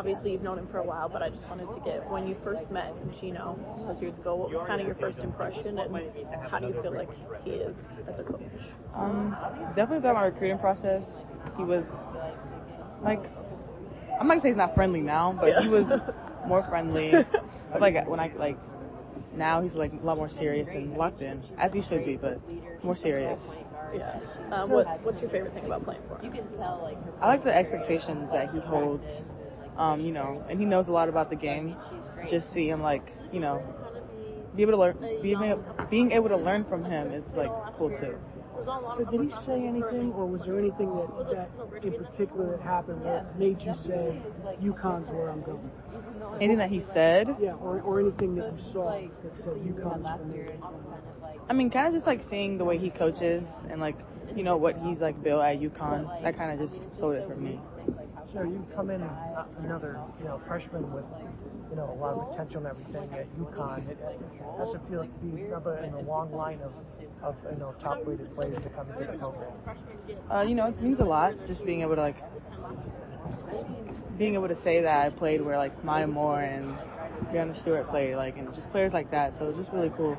obviously you've known him for a while, but I just wanted to get, when you first met Geno those years ago, what was kind of your first impression, and how do you feel like he is as a coach? Definitely throughout my recruiting process, he was like, I'm not gonna say he's not friendly now, but he was more friendly. Like when now he's like a lot more serious and locked in, as he should be, but more serious. Yeah. What's your favorite thing about playing for him? I like the expectations that he holds, and he knows a lot about the game. Just see him be able to learn, being able to learn from him is like cool too. So did he say anything, or was there anything that in particular that happened that made you say, UConn's where I'm going? Anything that he said? Yeah, or anything that you saw that said UConn's for me. I mean, kind of just like seeing the way he coaches and what he's like built at UConn. That kind of just sold it for me. So you come in another freshman with a lot of potential and everything at UConn. How does it feel like to be another in the long line of top-rated players to come into the program? It means a lot just being able to say that I played where like Maya Moore and Breanna Stewart played, and just players like that. So it's just really cool.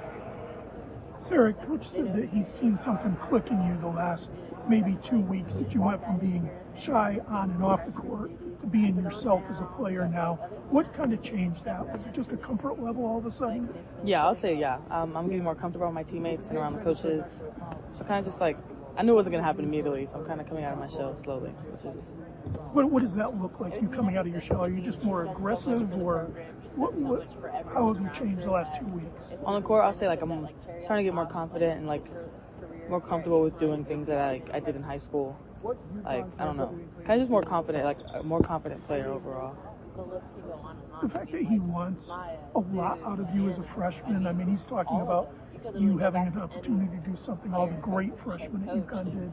Sarah, Coach said that he's seen something click in you the last maybe 2 weeks, that you went from being shy on and off the court to being yourself as a player now. What kind of changed that? Was it just a comfort level all of a sudden? Yeah, I'll say yeah. I'm getting more comfortable with my teammates and around the coaches. So kind of just I knew it wasn't going to happen immediately, so I'm kind of coming out of my shell slowly, which is... What does that look like, you coming out of your shell? Are you just more aggressive, or how have you changed the last 2 weeks? On the court, I'll say I'm starting to get more confident and more comfortable with doing things that I did in high school. I don't know, kind of just more confident, a more confident player overall. The fact that he wants a lot out of you as a freshman, I mean, he's talking about you having an opportunity to do something all the great freshmen at UConn did.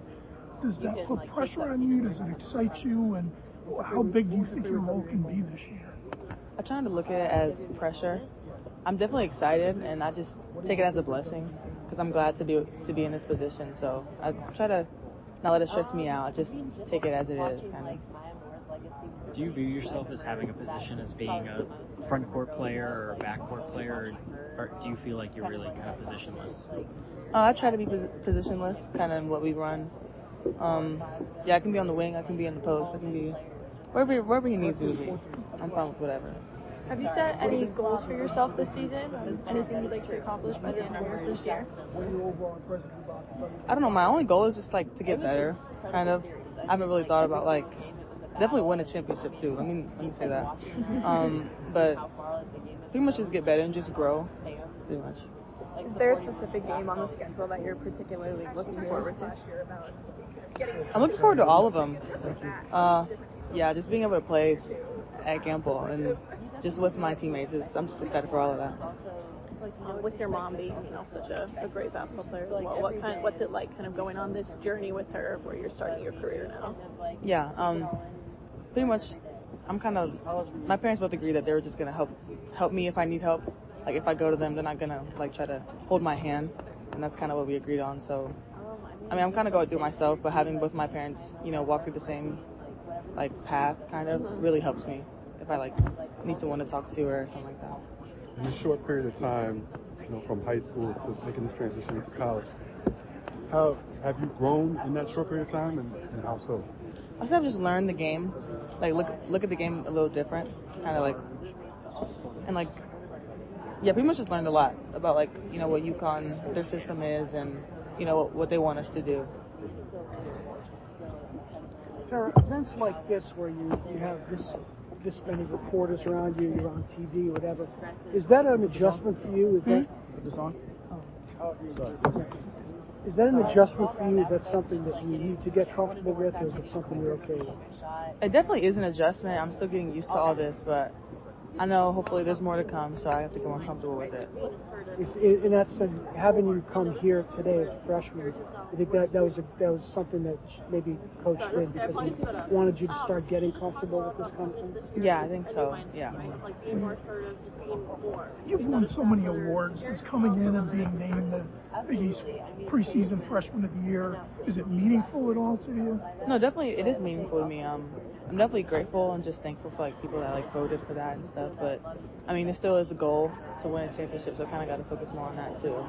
Does that put pressure on you? Does it excite you? And how big do you think your role can be this year? I try to look at it as pressure. I'm definitely excited, and I just take it as a blessing because I'm glad to be in this position. So I try to not let it stress me out. I just take it as it is, kind of. Do you view yourself as having a position as being a front court player or a back court player, or do you feel like you're really kind of positionless? I try to be positionless, kind of in what we run. I can be on the wing, I can be in the post, I can be wherever he needs me to be. I'm fine with whatever. Have you set any goals for yourself this season? Anything you'd like to accomplish by the end of your first year? I don't know. My only goal is just to get better. Kind of. I haven't really thought about definitely win a championship too. Let me say that. But pretty much just get better and just grow. Pretty much. Is there a specific game on the schedule that you're particularly looking forward to? I'm looking forward to all of them. Just being able to play at Gamble and just with my teammates, I'm just excited for all of that. With your mom being, such a great basketball player as well, what's it like kind of going on this journey with her where you're starting your career now? Yeah, pretty much my parents both agree that they were just going to help me if I need help. If I go to them, they're not going to try to hold my hand, and that's kind of what we agreed on. So, I'm kind of going through it myself, but having both my parents, walk through the same path kind of really helps me if I need someone to talk to or something like that. In this short period of time, from high school to making this transition into college, how have you grown in that short period of time, and how so? I guess I've just learned the game, look at the game a little different, kind of pretty much just learned a lot about what UConn, their system is, and what they want us to do. Sarah, events like this where you have this many reporters around you, you're on TV, whatever, is that an adjustment for you? Is that an adjustment for you? Is that something that you need to get comfortable with, or is it something you're okay with? It definitely is an adjustment. I'm still getting used to all this, but I know hopefully there's more to come, so I have to get more comfortable with it. In that sense, having you come here today as a freshman, I think that was something that maybe Coach did because he wanted you to start getting comfortable with this kind of thing? Yeah, I think so, yeah. You've won so many awards. Does coming in and being named the he's preseason freshman of the year. Is it meaningful at all to you? No, definitely it is meaningful to me. I'm definitely grateful and just thankful for like people that like voted for that and stuff. But I mean, it still is a goal to win a championship, so I kind of got to focus more on that too.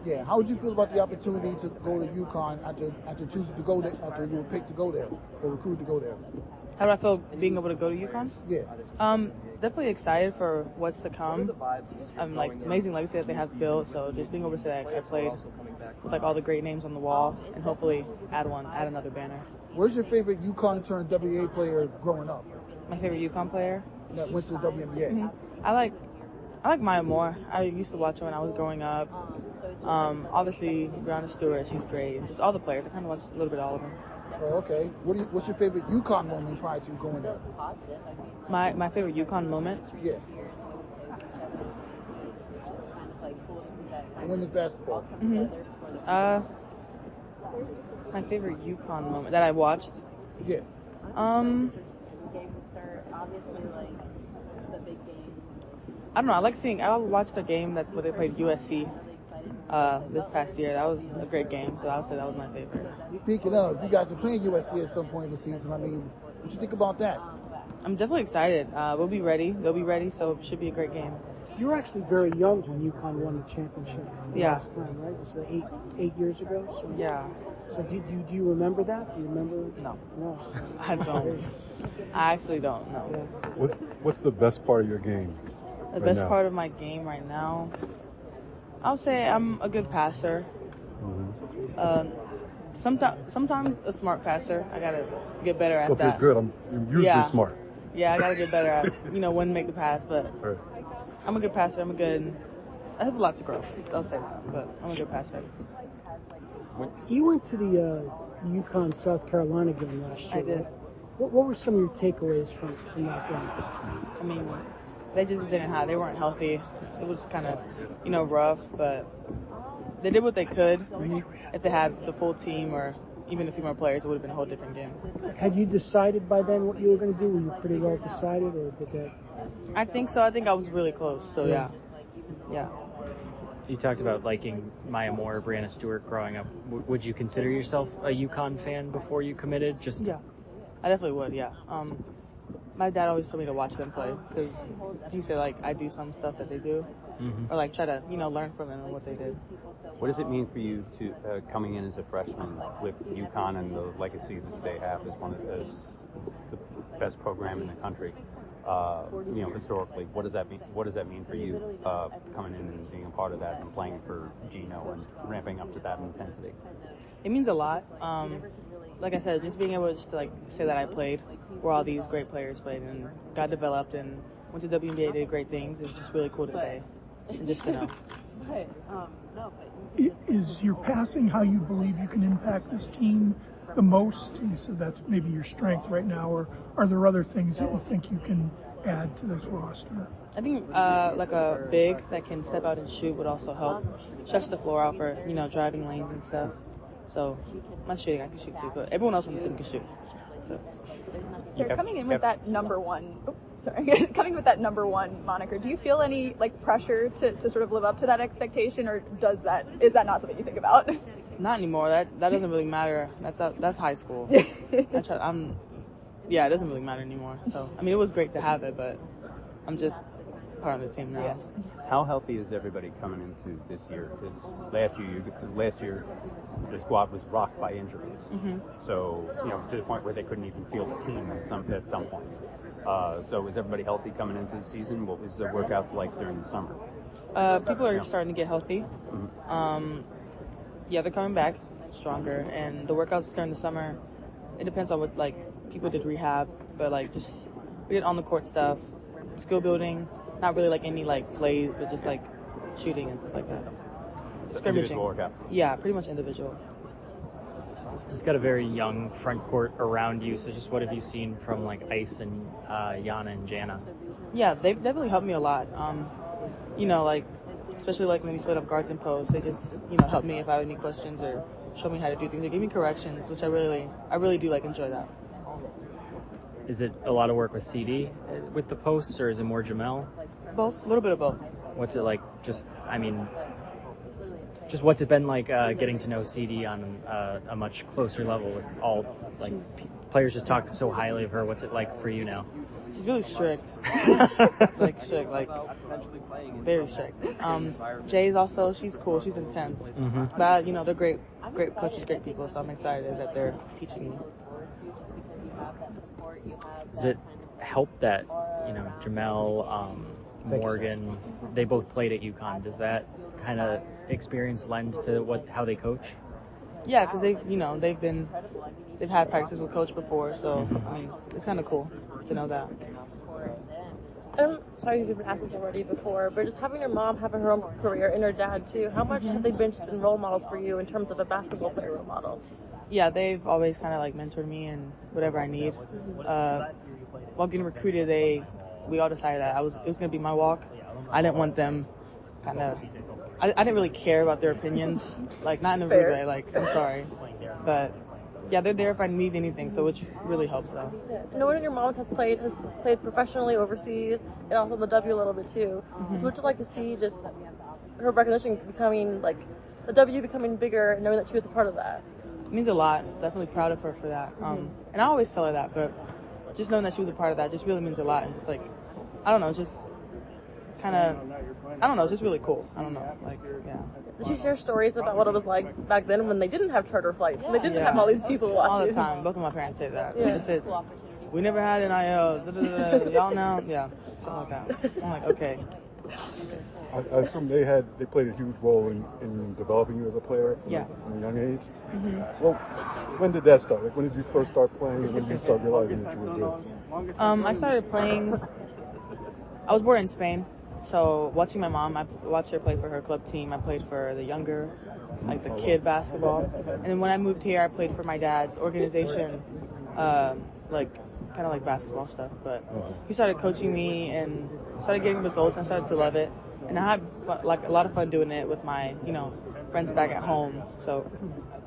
Yeah. How would you feel about the opportunity to go to UConn after choosing to go there, after you were picked to go there or recruited to go there? How do I feel being able to go to UConn? Yeah. Definitely excited for what's to come. Like amazing legacy that they have built. So just being able to say I played with like all the great names on the wall, and hopefully add another banner. Where's your favorite UConn turned WNBA player growing up? My favorite UConn player That went to the WNBA. Mm-hmm. I like Maya Moore. I used to watch her when I was growing up. Obviously Brianna Stewart, she's great. Just all the players. I kind of watched a little bit of all of them. Oh, okay. What's your favorite UConn moment prior to going there? My favorite UConn moment? Yeah. Women's basketball. Mm-hmm. My favorite UConn moment that I watched? Yeah. I don't know. I watched a game where they played USC this past year. That was a great game, so I would say that was my favorite. Speaking of, you guys are playing USC at some point in the season. I mean, what you think about that? I'm definitely excited. We'll be ready. They'll be ready, so it should be a great game. You were actually very young when UConn won the championship last time, right? It was 8 years ago? So, yeah. So do you remember that? Do you remember? No. No. I don't. I actually don't know. What's the best part of your game? The best part of my game right now, I'll say I'm a good passer. Mm-hmm. Sometimes a smart passer. I gotta get better at that. that. If you're good, you're usually smart. Yeah, I gotta get better at when to make the pass. But right. I'm a good passer. I have a lot to grow. I'll say that, but I'm a good passer. You went to the UConn South Carolina game last year. I did. Right? What were some of your takeaways from that game? I mean, they just they weren't healthy. It was kind of, rough, but they did what they could. If they had the full team or even a few more players, it would have been a whole different game. Had you decided by then what you were going to do? Were you pretty well decided, or did that? I think so. I think I was really close. So yeah. You talked about liking Maya Moore, Brianna Stewart growing up. Would you consider yourself a UConn fan before you committed? Yeah, I definitely would. Yeah. My dad always told me to watch them play because he said I do some stuff that they do, or try to learn from them and what they did. What does it mean for you to coming in as a freshman with UConn and the legacy that they have as the best program in the country? Historically, what does that mean? What does that mean for you coming in and being a part of that and playing for Geno and ramping up to that intensity? It means a lot. Like I said, just being able to say that I played where all these great players played and got developed and went to WNBA, did great things is just really cool to say and just to know. Is your passing how you believe you can impact this team the most? You said that's maybe your strength right now, or are there other things that you think you can add to this roster? I think a big that can step out and shoot would also help. Stretch the floor out for driving lanes and stuff. So my shooting, I can shoot too, but everyone else on the team can shoot. So. You're coming in with that number one. Coming with that number one moniker, do you feel any pressure to sort of live up to that expectation, or is that not something you think about? Not anymore. That doesn't really matter. That's high school. It doesn't really matter anymore. So I mean, it was great to have it, but I'm just part of the team now. Yeah. How healthy is everybody coming into this year? Because last year the squad was rocked by injuries. Mm-hmm. So to the point where they couldn't even field the team at some points. So is everybody healthy coming into the season? What was the workouts like during the summer? People are starting to get healthy. Mm-hmm. They're coming back stronger, and the workouts during the summer, it depends on what people did rehab, but we did on the court stuff, skill building, not really any plays, but just shooting and stuff like that. Scrimmaging. Individual workouts. Yeah, pretty much individual. You've got a very young front court around you, so just what have you seen from Ice and Yana and Jana? Yeah, they've definitely helped me a lot. Especially when we split up guards and posts, they just help me if I have any questions or show me how to do things. They give me corrections, which I really do enjoy that. Is it a lot of work with CD with the posts, or is it more Jamel? Both, a little bit of both. What's it like? Just what's it been like getting to know CD on a much closer level with all players just talk so highly of her? What's it like for you now? She's really strict. strict, very strict. Jay's also, she's cool, she's intense. Mm-hmm. But, they're great coaches, great people, so I'm excited that they're teaching me. Does it help that, Jamel, Morgan, they both played at UConn? Does that kind of experience lend to how they coach? Yeah, because they've had practices with coach before, so it's kind of cool to know that. I'm sorry if you've been asked this already before, but just having your mom having her own career and her dad too, how much have they been role models for you in terms of a basketball player role model? Yeah, they've always kind of mentored me and whatever I need. While getting recruited, we all decided that it was going to be my walk. I didn't want them I didn't really care about their opinions, not in a rude way, I'm sorry. But yeah, they're there if I need anything, so which really helps though. Yeah. Knowing your mom has played professionally overseas and also the W a little bit too. So would you like to see just her recognition becoming the W becoming bigger and knowing that she was a part of that? It means a lot. Definitely proud of her for that. And I always tell her that, but just knowing that she was a part of that just really means a lot. And just I don't know, just kind of, I don't know, it's just really cool. I don't know, yeah. Did she share stories about what it was like back then when they didn't have charter flights and they didn't have all these people watching? All the time. Both of my parents say that. Yeah. They said, we never had NIL, y'all now? Yeah, something like that. I'm okay. I assume they played a huge role in developing you as a player from a young age. Mm-hmm. Well, when did that start? When did you first start playing, and when did you start realizing that you were good? I started playing, I was born in Spain, so watching my mom, I watched her play for her club team. I played for the younger, the kid basketball. And then when I moved here, I played for my dad's organization, kind of basketball stuff. But he started coaching me and started getting results, and I started to love it. And I had a lot of fun doing it with my, friends back at home. So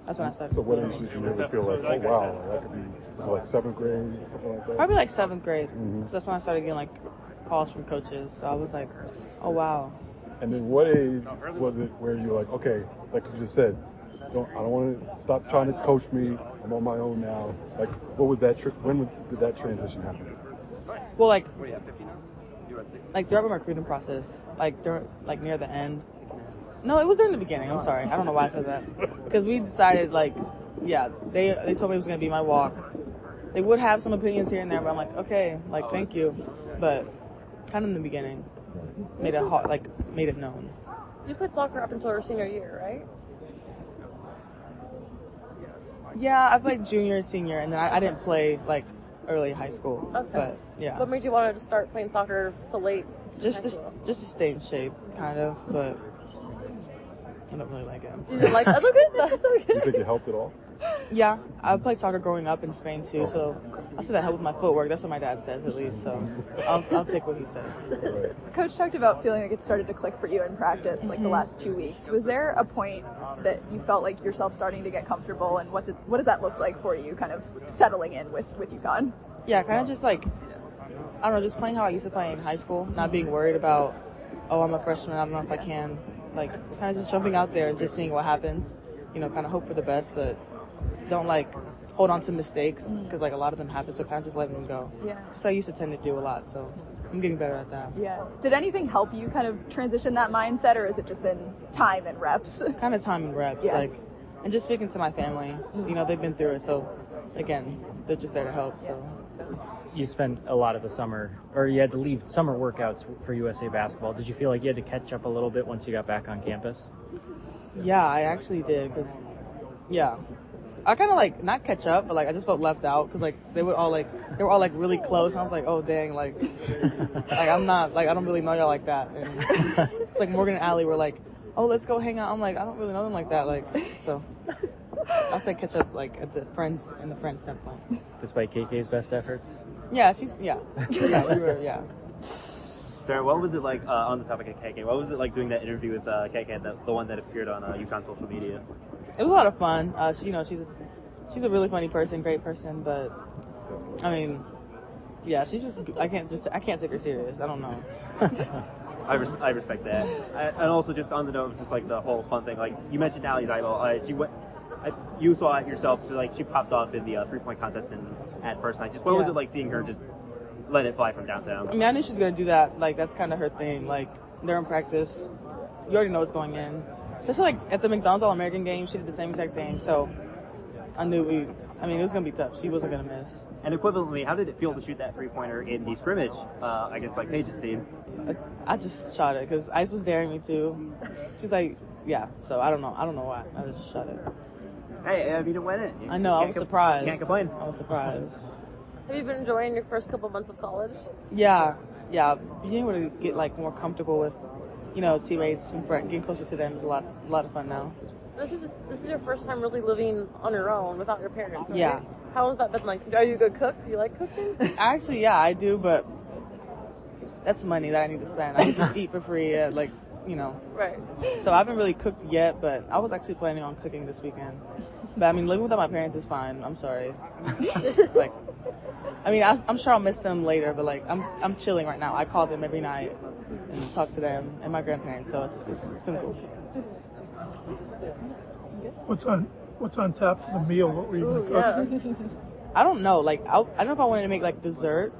that's when I started. So what age did you really feel oh wow, that could be, was it 7th grade, something like that? Probably 7th grade. Mm-hmm. So that's when I started getting calls from coaches. So I was oh wow. And then what age was it where you're okay, like you just said, I don't want to stop trying to coach me. I'm on my own now. What was that when did that transition happen? Well, throughout my recruiting process, near the end. No, it was during the beginning. I'm sorry. I don't know why I said that. Because we decided, they told me it was going to be my walk. They would have some opinions here and there, but I'm okay, thank you. But kind of in the beginning, made it known. You played soccer up until your senior year, right? Yeah, I played junior, senior, and then I didn't play, early high school. Okay. But, yeah. What made you want to start playing soccer so late? Just to stay in shape, kind of, but I don't really like it. You didn't like that? That's okay. That's okay. You think it helped at all? Yeah, I played soccer growing up in Spain too, so I said that helped with my footwork. That's what my dad says, at least. So I'll take what he says. Right. Coach talked about feeling like it started to click for you in practice, the last 2 weeks. Was there a point that you felt like yourself starting to get comfortable, and what does that look like for you, kind of settling in with UConn? Yeah, kind of just I don't know, just playing how I used to play in high school, not being worried about, I'm a freshman, I don't know if I can. Kind of just jumping out there and just seeing what happens. Kind of hope for the best, but don't hold on to mistakes because a lot of them happen, so kind of just letting them go. Yeah. So I used to tend to do a lot, so I'm getting better at that. Yeah. Did anything help you kind of transition that mindset, or has it just been time and reps? Kind of time and reps, yeah. And just speaking to my family, they've been through it, so again, they're just there to help. So. You spent a lot of the summer, or you had to leave summer workouts for USA basketball. Did you feel like you had to catch up a little bit once you got back on campus? Yeah, I actually did, because, I kind of not catch up, but I just felt left out, because they were all really close, and I was oh dang, I'm not, I don't really know y'all like that. And it's Morgan and Allie were oh, let's go hang out. I'm I don't really know them like that, so. I said catch up at the friends standpoint. Despite KK's best efforts? Yeah, we were. Sarah, what was it like on the topic of KK? What was it like doing that interview with KK, the one that appeared on UConn social media? It was a lot of fun. She's a really funny person, great person, but I mean, yeah, she's just I can't take her serious. I don't know. I respect that. And also just on the note of just like the whole fun thing, like you mentioned Allie's idol. You saw it yourself. So like she popped up in the 3-point contest at first night. Just what was it like seeing her just let it fly from downtown? I mean, I knew she was gonna do that. Like that's kind of her thing. Like during practice, you already know what's going in. Especially like at the McDonald's All-American game, she did the same exact thing. So I knew it was gonna be tough. She wasn't gonna miss. And equivalently, how did it feel to shoot that 3-pointer in the scrimmage against like Paige's team? I just shot it because Ice was daring me to. She's like, yeah. So I don't know why. I just shot it. Hey, you didn't win it. I know. I was surprised. Can't complain. I was surprised. Have you been enjoying your first couple months of college? Yeah. Being able to get like more comfortable with, teammates and getting closer to them is a lot of fun now. This is your first time really living on your own without your parents, right? Yeah. How has that been like? Are you a good cook? Do you like cooking? Actually, yeah, I do, but that's money that I need to spend. I can just eat for free at Right. So I haven't really cooked yet, but I was actually planning on cooking this weekend. But I mean, living without my parents is fine. I'm sorry. I'm sure I'll miss them later, but like I'm chilling right now. I call them every night and talk to them and my grandparents, so it's been cool. What's on tap for the meal? What were you going to cook? I don't know. Like I don't know if I wanted to make like dessert,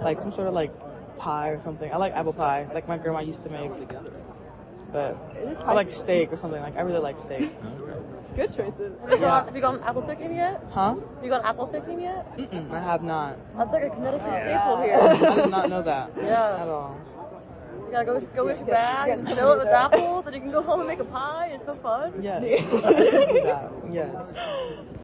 like some sort of like pie or something. I like apple pie, like my grandma used to make. But I like steak or something. Like I really like steak. Good choices. Have you gone apple picking yet? Huh? Have you gone apple picking yet? I have not. That's like a Connecticut staple here. I did not know that. Yeah. At all. You gotta go get your bag and fill it with apples, and you can go home and make a pie. It's so fun. Yes. I should do that. Yes.